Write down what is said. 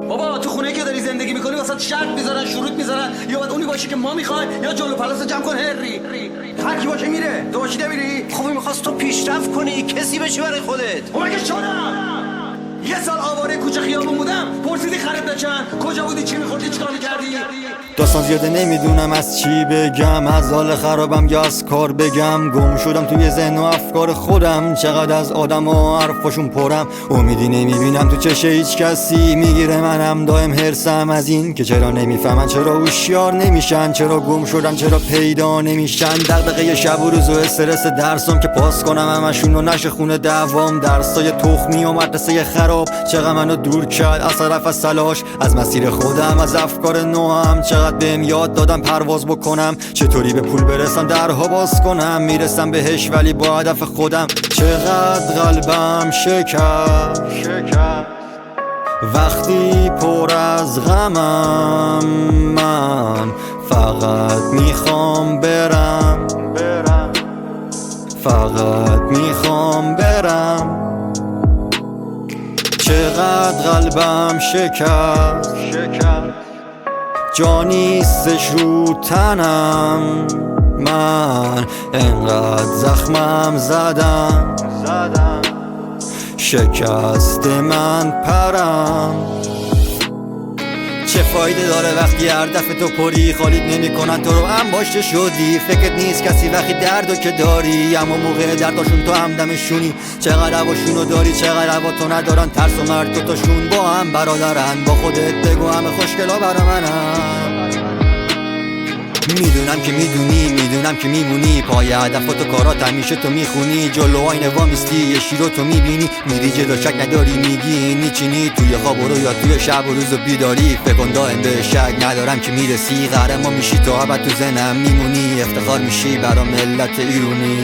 بابا تو خونه که داری زندگی میکنی واسه شرط میذارن، شروط میذارن، یا باید اونی باشی که ما میخوایم یا جلو پلاس جمع کن هری. هر کی باشه میره، تو باشی نمیری. خب میخواست تو پیشرفت کنی، کسی بشی برای خودت. خب مگه شدم یه سال آواره کوچه خیابون بودم، پرسیدی خرید چند، کجا بودی، چی میخوردی، چیکار میکردی؟ داستان زیاده نمیدونم از چی بگم، از حال خرابم یا از کار بگم. گم شدم توی ذهن و افکار خودم، چقدر از آدم و حرفاشون پرم. امیدی نمیبینم تو چشه هیچ کسی، میگیره منم دائم هرسم از این که چرا نمیفهمن، چرا هوشیار نمیشن، چرا گم شدن، چرا پیدا نمیشن. دغدغه شب و روز و استرس درسم که پاس کنم همشون و نشه خونه دوام. درسای تخمی و مدرسه خراب چقدر منو دور کرد از طرف از تلاش، از مسیر خودم، از افکار نوام. چقدر بهم یاد دادم پرواز بکنم، چطوری به پول برسم، درها باز کنم. میرسم بهش ولی با هدف خودم. چقدر قلبم شکست وقتی پر از غمم، من فقط میخوام برم، فقط میخوام برم. چقدر قلبم شکست جا نیستش رو تنم، من انقدر زخمم زدم، شکست من پرم. چه فایده داره وقتی هر دفعه تو پری خالیت نمیکنن، تو رو انباشته شدی، فکرت نیست کسی وقتی دردو که داری، اما موقع درداشون تو همدمشونی. چقدر هواشونو داری، چقدر هوا تو ندارن، ترس و مرد دوتاشون با هم برادرن. با خودت بگو همه خوشگلا برا منن. میدونم که میدونی، میدونم که میمونی پای هدف و تو کارات همیشه تو میخونی. جلو آینه وامیستی یه شیرو تو میبینی، میری جلو شک نداری میگی نیچینی. توی خواب و رو یا توی شب و روز و بیداری، فکر کن دائم به شک ندارم که میرسی. قهرمان میشی تو ابد تو ذهنم میمونی، افتخار میشی برا ملت ایرونی.